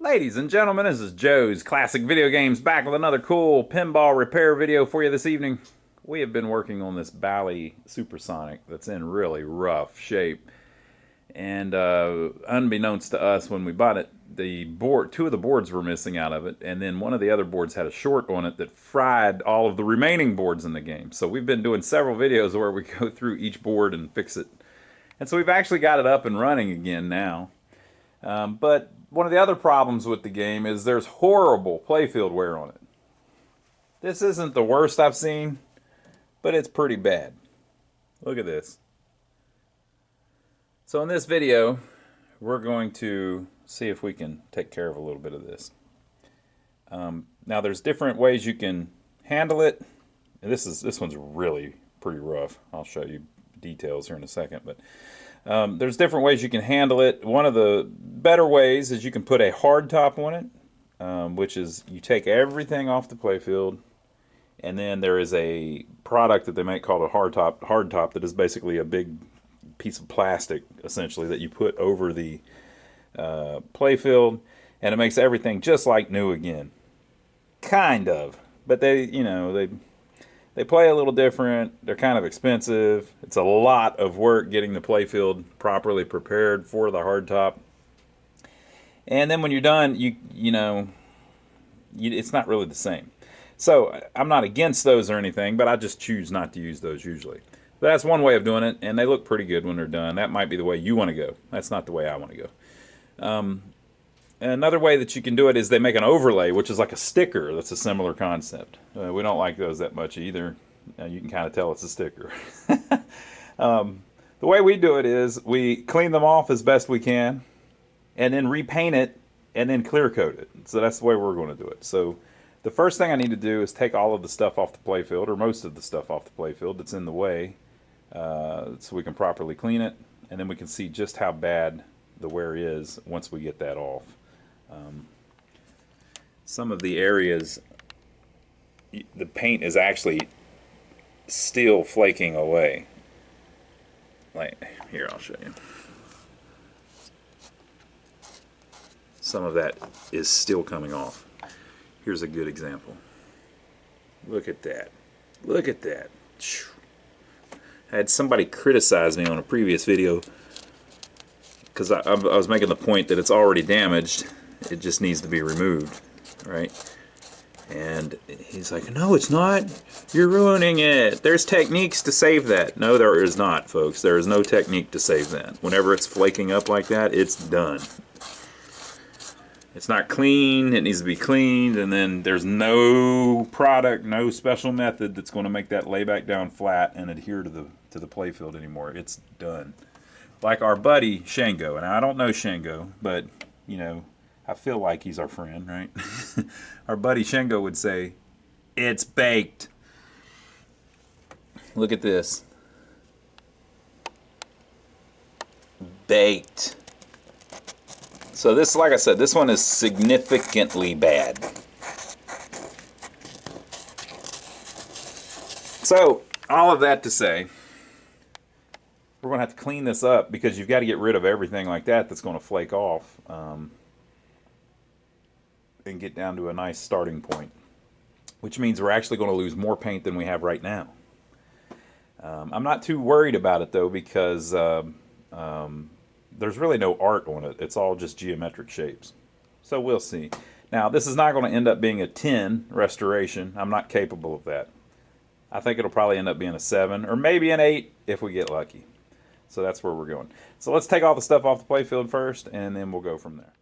Ladies and gentlemen, this is Joe's Classic Video Games back with another cool pinball repair video for you this evening. We have been working on this Bally Supersonic that's in really rough shape. And unbeknownst to us when we bought it, two of the boards were missing out of it, and then one of the other boards had a short on it that fried all of the remaining boards in the game. So we've been doing several videos where we go through each board and fix it. And so we've actually got it up and running again now. But one of the other problems with the game is there's horrible Playfield wear on it. This isn't the worst I've seen, but it's pretty bad. Look at this. So in this video, we're going to see if we can take care of a little bit of this. Now there's different ways you can handle it. And this one's really pretty rough. I'll show you details here in a second, but there's different ways you can handle it. One of the better ways is you can put a hard top on it, which is you take everything off the playfield, and then there is a product that they make called a hard top that is basically a big piece of plastic, essentially, that you put over the playfield, and it makes everything just like new again. Kind of. But they play a little different. They're kind of expensive. It's a lot of work getting the playfield properly prepared for the hardtop. And then when you're done, it's not really the same. So I'm not against those or anything, but I just choose not to use those usually. But that's one way of doing it, and they look pretty good when they're done. That might be the way you want to go. That's not the way I want to go. Another way that you can do it is they make an overlay, which is like a sticker. That's a similar concept. We don't like those that much either. You can kind of tell it's a sticker. The way we do it is we clean them off as best we can, and then repaint it, and then clear coat it. So that's the way we're going to do it. So the first thing I need to do is take all of the stuff off the playfield, or most of the stuff off the playfield that's in the way, so we can properly clean it, and then we can see just how bad the wear is once we get that off. Some of the areas, the paint is actually still flaking away. Like, here, I'll show you. Some of that is still coming off. Here's a good example. Look at that. Look at that. I had somebody criticize me on a previous video because I was making the point that it's already damaged. It just needs to be removed, right? And he's like, no, it's not. You're ruining it. There's techniques to save that. No, there is not, folks. There is no technique to save that. Whenever it's flaking up like that, it's done. It's not clean. It needs to be cleaned, and then there's no product, no special method that's going to make that lay back down flat and adhere to the playfield anymore. It's done. Like our buddy Shango, and I don't know Shango, but I feel like he's our friend, right? Our buddy Shango would say, it's baked. Look at this. Baked. So this, like I said, this one is significantly bad. So, all of that to say, we're going to have to clean this up because you've got to get rid of everything like that that's going to flake off. And get down to a nice starting point, which means we're actually going to lose more paint than we have right now. I'm not too worried about it though, because there's really no art on it. It's all just geometric shapes. So we'll see. Now this is not going to end up being a 10 restoration. I'm not capable of that. I think it'll probably end up being a 7 or maybe an 8 if we get lucky. So that's where we're going. So let's take all the stuff off the playfield first, and then we'll go from there.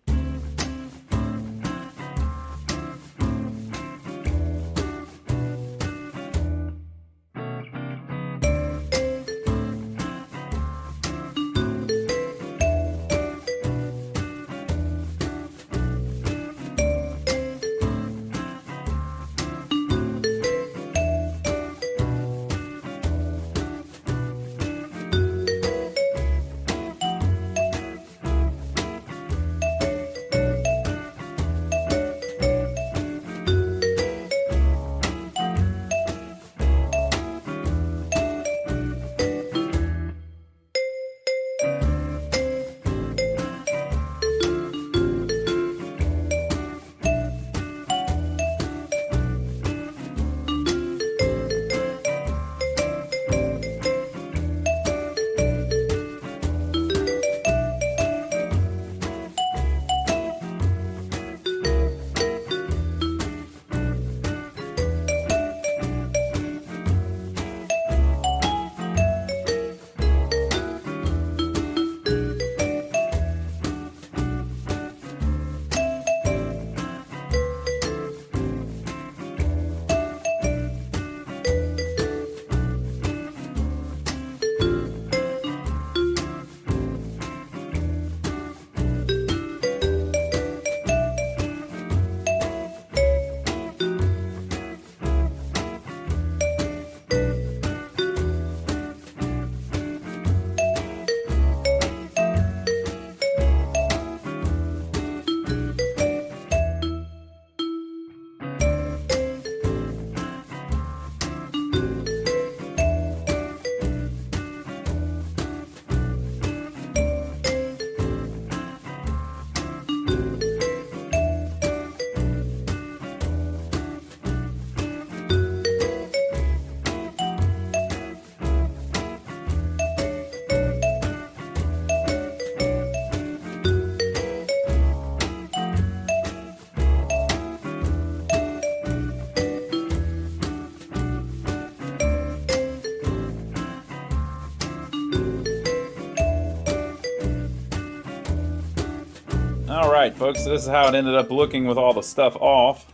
Alright folks, so this is how it ended up looking with all the stuff off.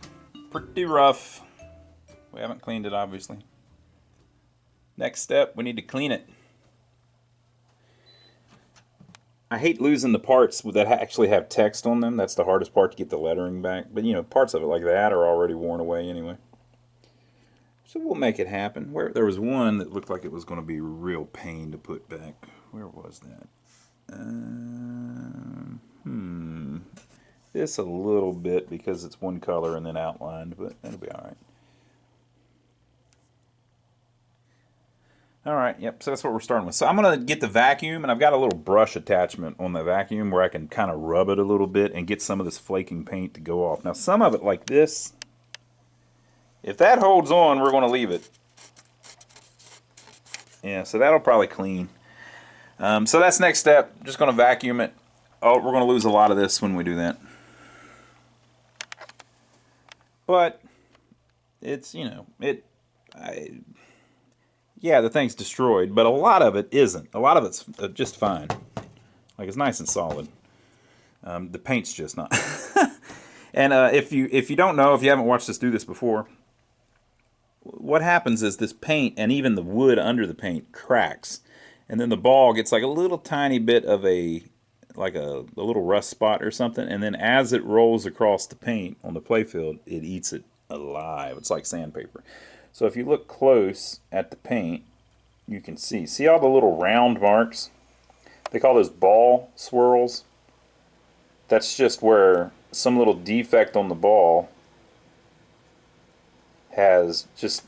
Pretty rough. We haven't cleaned it, obviously. Next step, we need to clean it. I hate losing the parts that actually have text on them. That's the hardest part, to get the lettering back. But you know, parts of it like that are already worn away anyway. So we'll make it happen. There was one that looked like it was going to be a real pain to put back. Where was that? This a little bit because it's one color and then outlined, but that'll be alright. Alright, yep, so that's what we're starting with. So I'm going to get the vacuum, and I've got a little brush attachment on the vacuum where I can kind of rub it a little bit and get some of this flaking paint to go off. Now some of it like this, if that holds on, we're going to leave it. Yeah, so that'll probably clean. So that's next step. Just going to vacuum it. Oh, we're going to lose a lot of this when we do that. But it's, you know, yeah, the thing's destroyed, but a lot of it isn't. A lot of it's just fine. Like, it's nice and solid. The paint's just not. And if you don't know, if you haven't watched us do this before, what happens is this paint and even the wood under the paint cracks, and then the ball gets like a little tiny bit of a little rust spot or something, and then as it rolls across the paint on the playfield, it eats it alive. It's like sandpaper. So if you look close at the paint, you can see all the little round marks? They call those ball swirls. That's just where some little defect on the ball has just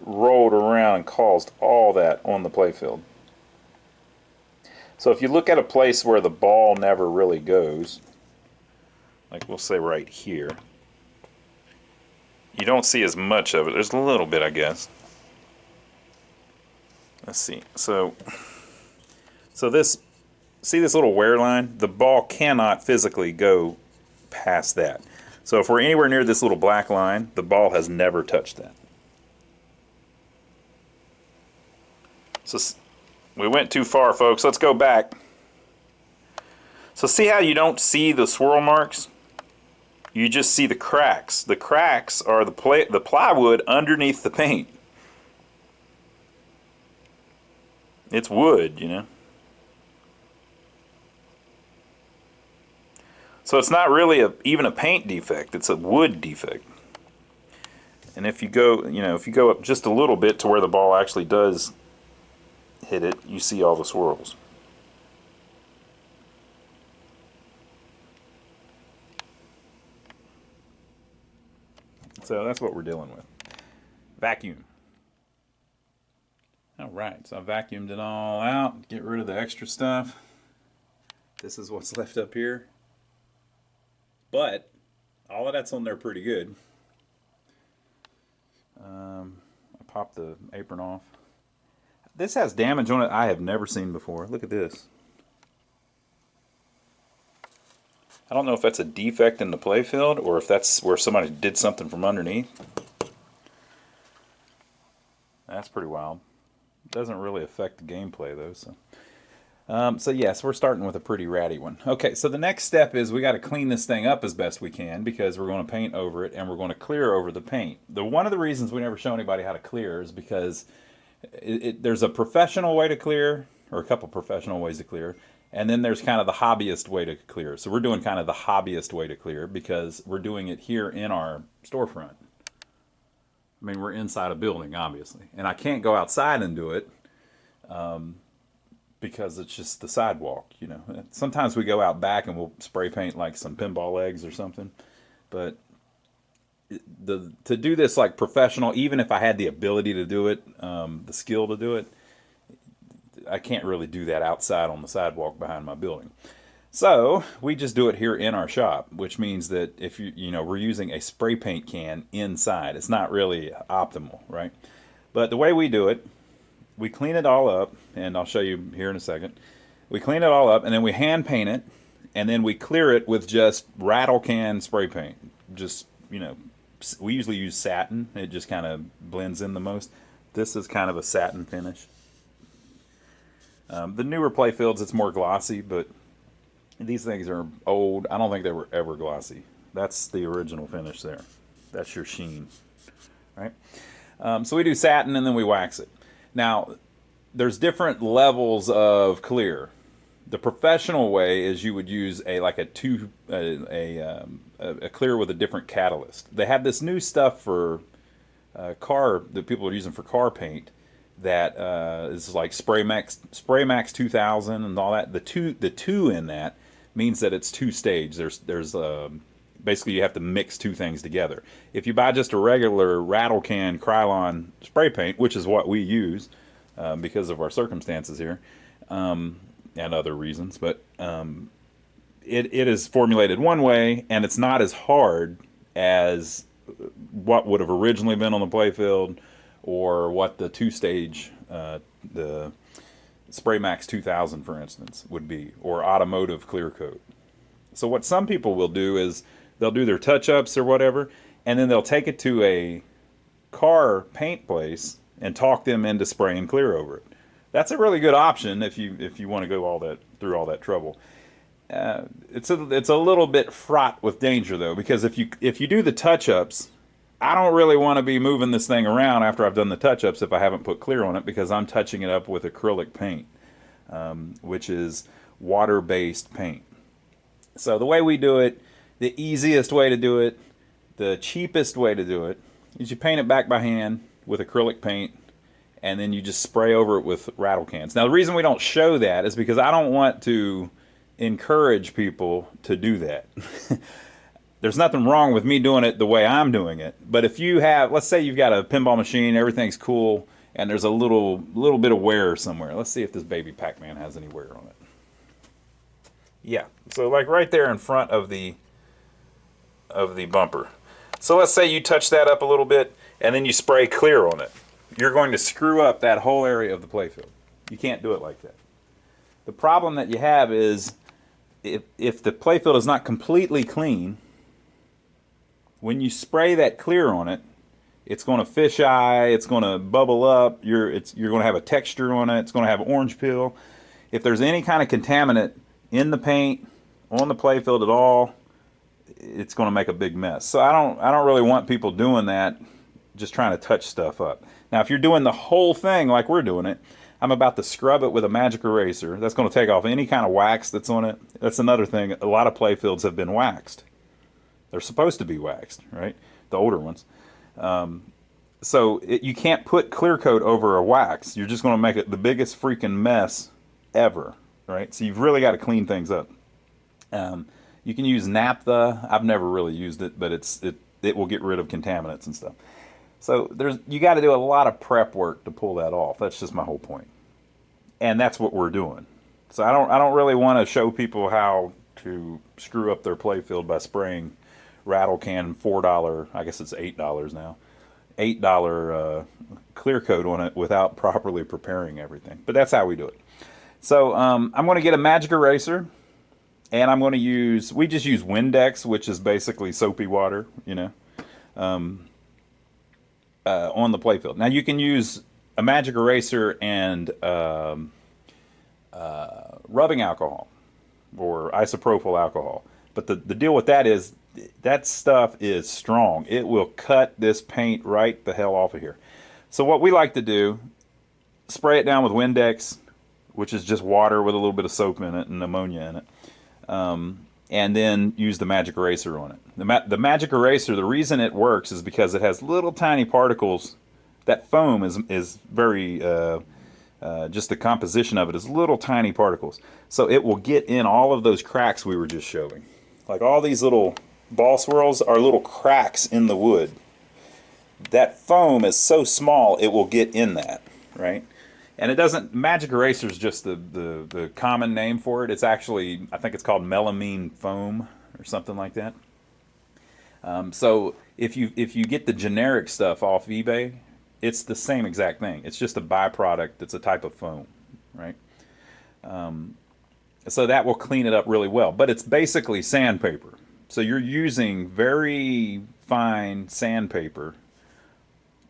rolled around and caused all that on the playfield. So if you look at a place where the ball never really goes, like we'll say right here, you don't see as much of it. There's a little bit, I guess. Let's see. So this, see this little wear line? The ball cannot physically go past that. So if we're anywhere near this little black line, the ball has never touched that. So we went too far, folks. Let's go back. So see how you don't see the swirl marks? You just see the cracks. The cracks are the plywood underneath the paint. It's wood, you know. So it's not really even a paint defect. It's a wood defect. And if you go, if you go up just a little bit to where the ball actually does hit it, you see all the swirls. So that's what we're dealing with. Vacuum. Alright, so I vacuumed it all out. Get rid of the extra stuff. This is what's left up here. But all of that's on there pretty good. I popped the apron off. This has damage on it I have never seen before. Look at this. I don't know if that's a defect in the playfield or if that's where somebody did something from underneath. That's pretty wild. It doesn't really affect the gameplay though. So yes, we're starting with a pretty ratty one. Okay, so the next step is we got to clean this thing up as best we can because we're going to paint over it and we're going to clear over the paint. One of the reasons we never show anybody how to clear is because there's a professional way to clear, or a couple professional ways to clear, and then there's kind of the hobbyist way to clear. So we're doing kind of the hobbyist way to clear because we're doing it here in our storefront. I mean, we're inside a building, obviously. And I can't go outside and do it because it's just the sidewalk, you know. Sometimes we go out back and we'll spray paint like some pinball eggs or something. But to do this like professional, even if I had the ability to do it, the skill to do it, I can't really do that outside on the sidewalk behind my building. So we just do it here in our shop, which means that if we're using a spray paint can inside. It's not really optimal, right? But the way we do it, we clean it all up, and I'll show you here in a second. We clean it all up, and then we hand paint it, and then we clear it with just rattle can spray paint. Just, we usually use satin. It just kind of blends in the most. This is kind of a satin finish. The newer Playfields, it's more glossy, but These things are old. I don't think they were ever glossy. That's the original finish there. That's your sheen, right? So we do satin and then we wax it. Now, there's different levels of clear. The professional way is you would use a clear with a different catalyst. They have this new stuff for car that people are using for car paint that is like Spray Max 2000 and all that. The two in that means that it's two stage. There's basically you have to mix two things together. If you buy just a regular rattle can Krylon spray paint, which is what we use because of our circumstances here and other reasons, but it is formulated one way, and it's not as hard as what would have originally been on the playfield or what the two-stage, the Spray Max 2000, for instance, would be, or automotive clear coat. So what some people will do is they'll do their touch-ups or whatever, and then they'll take it to a car paint place and talk them into spraying clear over it. That's a really good option if you want to go through all that trouble. It's a little bit fraught with danger though, because if you do the touch-ups, I don't really want to be moving this thing around after I've done the touch-ups if I haven't put clear on it, because I'm touching it up with acrylic paint, which is water-based paint. So the way we do it, the easiest way to do it, the cheapest way to do it, is you paint it back by hand with acrylic paint, and then you just spray over it with rattle cans. Now the reason we don't show that is because I don't want to encourage people to do that. There's nothing wrong with me doing it the way I'm doing it, but if you have, let's say you've got a pinball machine, everything's cool, and there's a little bit of wear somewhere. Let's see if this baby Pac-Man has any wear on it. Yeah, so like right there in front of the bumper. So let's say you touch that up a little bit, and then you spray clear on it. You're going to screw up that whole area of the playfield. You can't do it like that. The problem that you have is if the playfield is not completely clean, when you spray that clear on it, it's going to fisheye, it's going to bubble up, you're going to have a texture on it, it's going to have orange peel. If there's any kind of contaminant in the paint, on the playfield at all, it's going to make a big mess. So I don't really want people doing that, just trying to touch stuff up. Now if you're doing the whole thing like we're doing it, I'm about to scrub it with a magic eraser. That's going to take off any kind of wax that's on it. That's another thing. A lot of playfields have been waxed. They're supposed to be waxed, right? The older ones. You can't put clear coat over a wax. You're just going to make it the biggest freaking mess ever, right? So you've really got to clean things up. You can use naphtha. I've never really used it, but it will get rid of contaminants and stuff. So you got to do a lot of prep work to pull that off. That's just my whole point. And that's what we're doing. So I don't really want to show people how to screw up their playfield by spraying rattle can $4, I guess it's $8 now, $8 clear coat on it without properly preparing everything. But that's how we do it. So I'm going to get a magic eraser, and I'm going to we just use Windex, which is basically soapy water, on the playfield. Now you can use a magic eraser and rubbing alcohol or isopropyl alcohol. But the deal with that is that stuff is strong. It will cut this paint right the hell off of here. So what we like to do, spray it down with Windex, which is just water with a little bit of soap in it and ammonia in it, and then use the magic eraser on it. The magic eraser, the reason it works is because it has little tiny particles. That foam is very, just the composition of it is little tiny particles. So it will get in all of those cracks we were just showing. Like all these little ball swirls are little cracks in the wood. That foam is so small it will get in that, right? And it doesn't, magic eraser is just the common name for it. It's actually, I think it's called melamine foam or something like that. So if you get the generic stuff off eBay, it's the same exact thing. It's just a byproduct that's a type of foam, right? So that will clean it up really well. But it's basically sandpaper. So you're using very fine sandpaper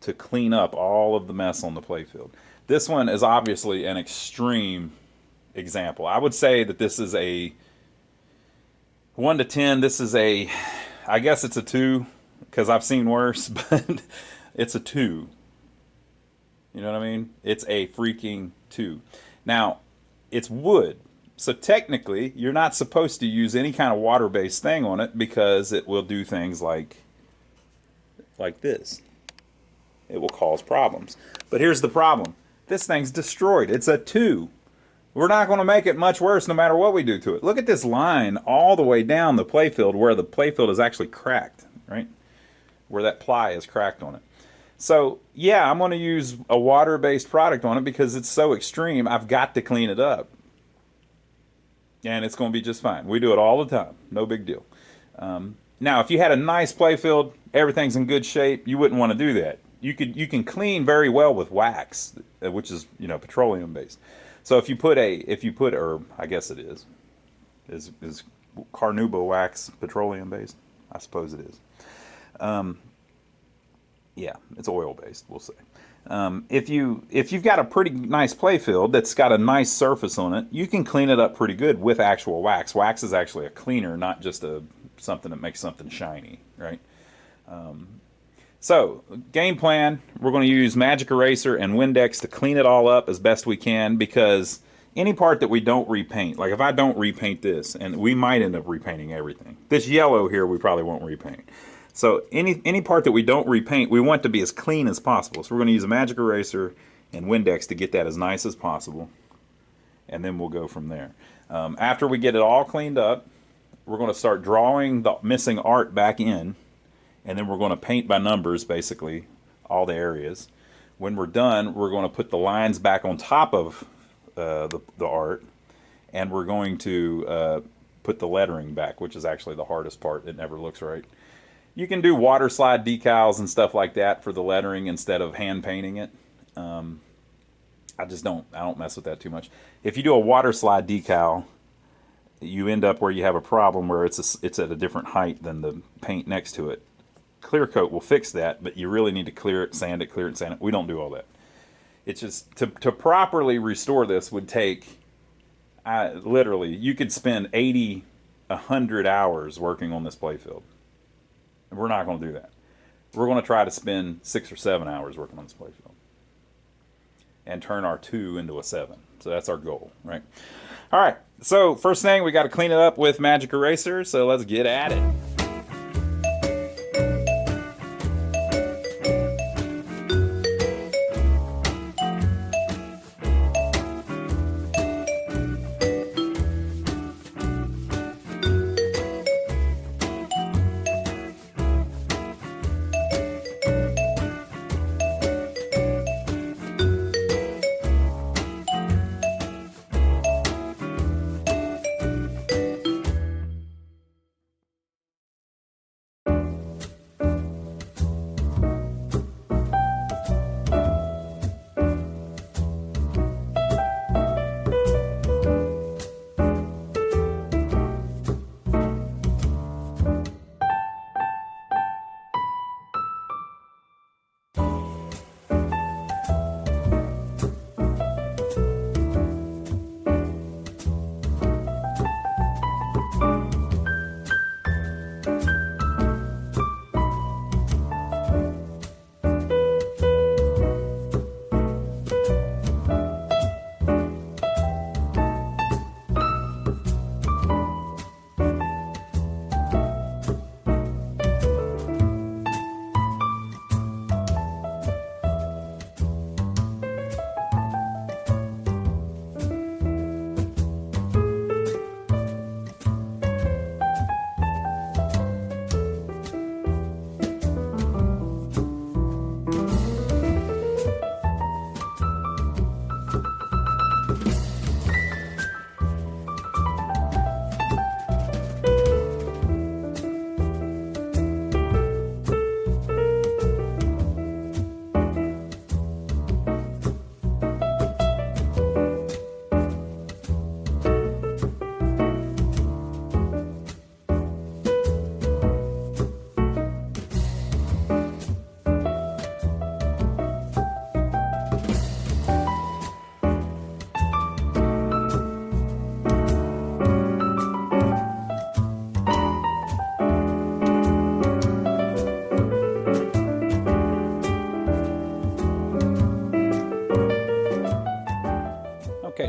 to clean up all of the mess on the playfield. This one is obviously an extreme example. I would say that this is a 1 to 10, this is a, I guess it's a 2 because I've seen worse, but it's a 2. You know what I mean? It's a freaking 2. Now, it's wood. So technically, you're not supposed to use any kind of water-based thing on it because it will do things like this. It will cause problems. But here's the problem. This thing's destroyed. It's a 2. We're not going to make it much worse no matter what we do to it. Look at this line all the way down the playfield where the playfield is actually cracked, right? Where that ply is cracked on it. So, yeah, I'm going to use a water-based product on it because it's so extreme, I've got to clean it up. And it's going to be just fine. We do it all the time. No big deal. Now, if you had a nice playfield, everything's in good shape, you wouldn't want to do that. You can clean very well with wax, which is, you know, petroleum based. So if you put or I guess it is carnauba wax petroleum based? I suppose it is. Yeah, it's oil based, we'll say. If you've got a pretty nice playfield that's got a nice surface on it, you can clean it up pretty good with actual wax. Wax is actually a cleaner, not just something that makes something shiny, right? So, game plan, we're going to use Magic Eraser and Windex to clean it all up as best we can, because any part that we don't repaint, like if I don't repaint this, and we might end up repainting everything. This yellow here we probably won't repaint. So any part that we don't repaint, we want to be as clean as possible. So we're going to use a Magic Eraser and Windex to get that as nice as possible, and then we'll go from there. After we get it all cleaned up, we're going to start drawing the missing art back in, and then we're going to paint by numbers, basically, all the areas. When we're done, we're going to put the lines back on top of the art, and we're going to put the lettering back, which is actually the hardest part. It never looks right. You can do water slide decals and stuff like that for the lettering instead of hand painting it. I don't mess with that too much. If you do a water slide decal, you end up where you have a problem where it's at a different height than the paint next to it. Clear coat will fix that, but you really need to clear it, sand it. We don't do all that. It's just to properly restore this would take, literally, you could spend 80, 100 hours working on this playfield. We're not going to do that. We're going to try to spend 6 or 7 hours working on this playfield and turn our 2 into a 7. So that's our goal, right? All right. So first thing, we got to clean it up with Magic Eraser. So let's get at it.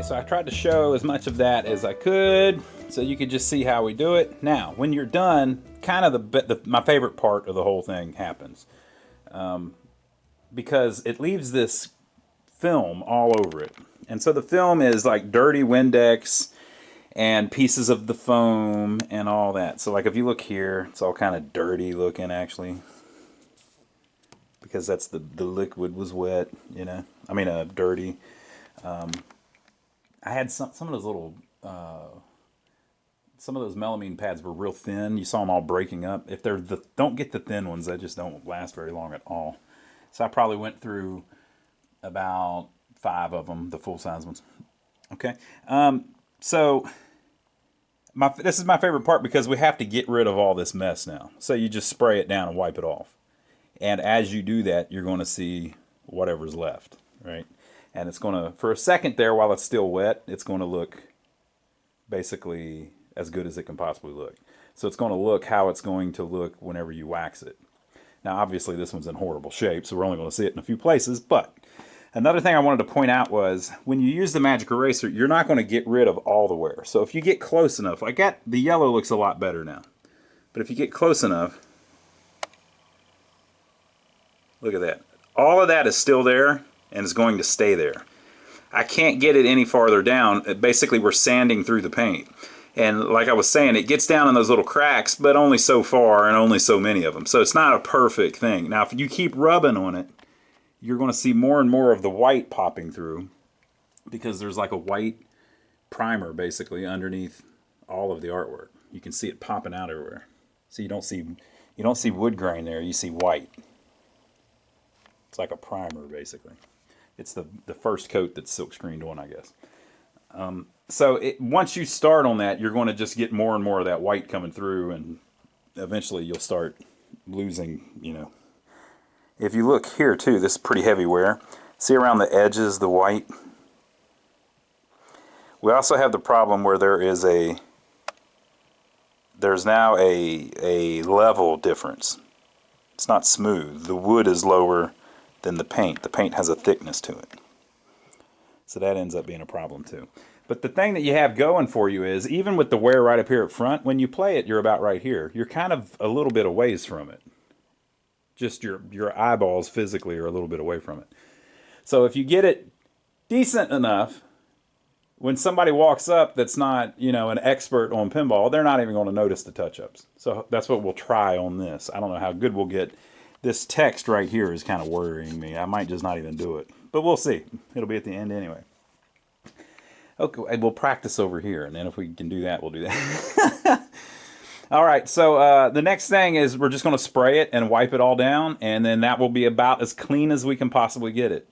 so I tried to show as much of that as I could so you could just see how we do it. Now, when you're done, kind of my favorite part of the whole thing happens. Because it leaves this film all over it. And so the film is like dirty Windex and pieces of the foam and all that. So like if you look here, it's all kind of dirty looking actually. Because that's the liquid was wet, you know. I mean, dirty. I had some of those little, some of those melamine pads were real thin. You saw them all breaking up. If they're don't get the thin ones, they just don't last very long at all. So I probably went through about 5 of them, the full-size ones. Okay. So this is my favorite part because we have to get rid of all this mess now. So you just spray it down and wipe it off. And as you do that, you're going to see whatever's left, right? And it's going to, for a second there, while it's still wet, it's going to look basically as good as it can possibly look. So it's going to look how it's going to look whenever you wax it. Now, obviously, this one's in horrible shape, so we're only going to see it in a few places. But another thing I wanted to point out was when you use the magic eraser, you're not going to get rid of all the wear. So if you get close enough, like that, the yellow looks a lot better now. But if you get close enough, look at that. All of that is still there and is going to stay there. I can't get it any farther down. Basically, we're sanding through the paint. And like I was saying, it gets down in those little cracks, but only so far and only so many of them. So it's not a perfect thing. Now, if you keep rubbing on it, you're going to see more and more of the white popping through because there's like a white primer basically underneath all of the artwork. You can see it popping out everywhere. So you don't see wood grain there, you see white. It's like a primer basically. It's the first coat that's silk screened on, I guess. So once you start on that, you're going to just get more and more of that white coming through, and eventually you'll start losing, you know. If you look here too, this is pretty heavy wear. See around the edges, the white? We also have the problem where there's now a level difference. It's not smooth. The wood is lower than the paint. The paint has a thickness to it. So that ends up being a problem too. But the thing that you have going for you is, even with the wear right up here up front, when you play it, you're about right here. You're kind of a little bit away from it. Just your eyeballs physically are a little bit away from it. So if you get it decent enough, when somebody walks up that's not, you know, an expert on pinball, they're not even going to notice the touch-ups. So that's what we'll try on this. I don't know how good we'll get. This text right here is kind of worrying me. I might just not even do it. But we'll see. It'll be at the end anyway. Okay, we'll practice over here, and then if we can do that, we'll do that. All right, so the next thing is we're just going to spray it and wipe it all down, and then that will be about as clean as we can possibly get it.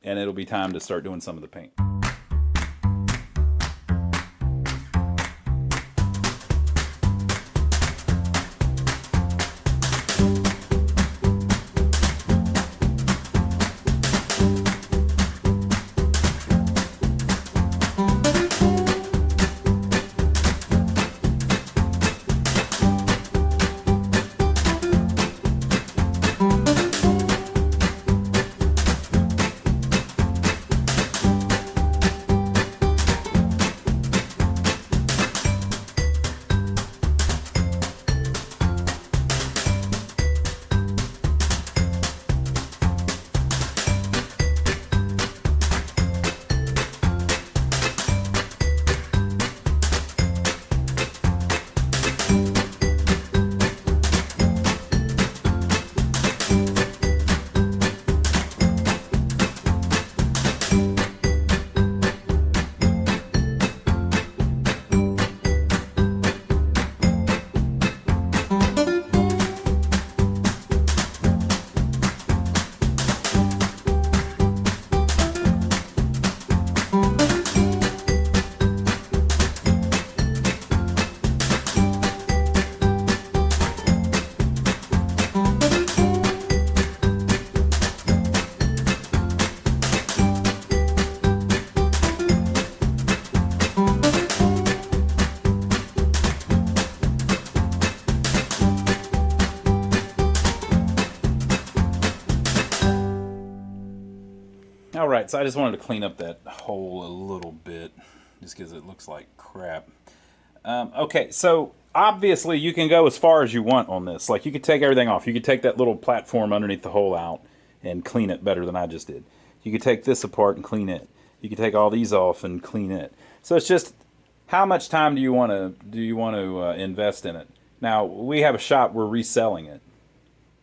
And it'll be time to start doing some of the paint. All right, so I just wanted to clean up that hole a little bit, just because it looks like crap. Okay, so obviously you can go as far as you want on this. Like, you could take everything off. You could take that little platform underneath the hole out and clean it better than I just did. You could take this apart and clean it. You could take all these off and clean it. So it's just, how much time do you want to invest in it? Now, we have a shop, we're reselling it,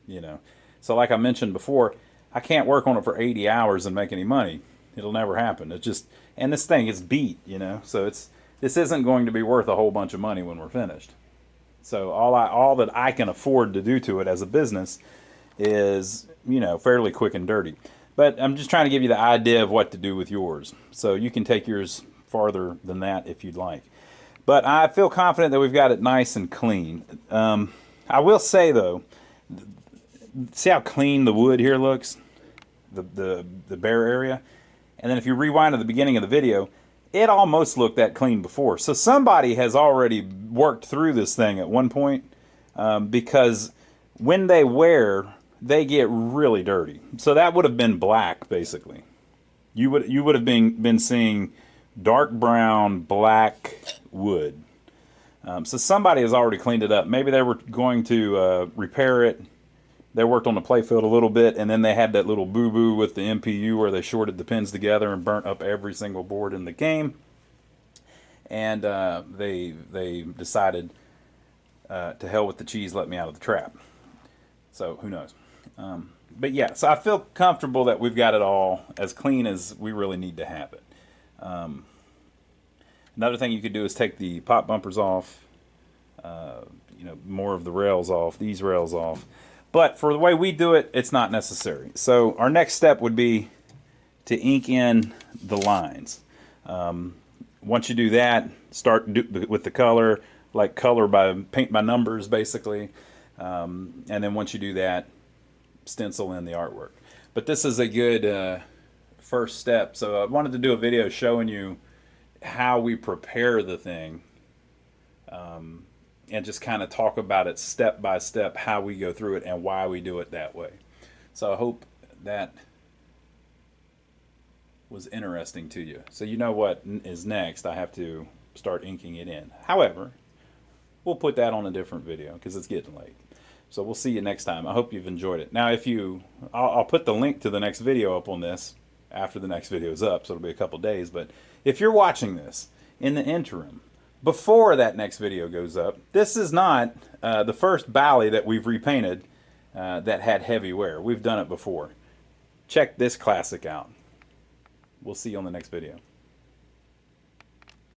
you know. So like I mentioned before, I can't work on it for 80 hours and make any money. It'll never happen. It just, and this thing is beat, you know. So this isn't going to be worth a whole bunch of money when we're finished. So all that I can afford to do to it as a business is, you know, fairly quick and dirty. But I'm just trying to give you the idea of what to do with yours. So you can take yours farther than that if you'd like. But I feel confident that we've got it nice and clean. I will say, though, see how clean the wood here looks? The bare area? And then if you rewind to the beginning of the video, it almost looked that clean before. So somebody has already worked through this thing at one point, because when they wear, they get really dirty. So that would have been black, basically. You would have been seeing dark brown, black wood. So somebody has already cleaned it up. Maybe they were going to repair it. They worked on the Playfield a little bit, and then they had that little boo-boo with the MPU where they shorted the pins together and burnt up every single board in the game. And they decided, to hell with the cheese, let me out of the trap. So who knows? But yeah, so I feel comfortable that we've got it all as clean as we really need to have it. Another thing you could do is take the pop bumpers off, you know, more of the rails off, these rails off. But for the way we do it, it's not necessary. So our next step would be to ink in the lines. Once you do that, start with the color, like color by paint by numbers, basically. And then once you do that, stencil in the artwork. But this is a good first step. So I wanted to do a video showing you how we prepare the thing, and just kind of talk about it step by step, how we go through it and why we do it that way. So I hope that was interesting to you. So you know what is next. I have to start inking it in. However, we'll put that on a different video because it's getting late. So we'll see you next time. I hope you've enjoyed it. Now, I'll put the link to the next video up on this after the next video is up, so it'll be a couple days. But if you're watching this in the interim, before that next video goes up, this is not the first Bally that we've repainted that had heavy wear. We've done it before. Check this classic out. We'll see you on the next video.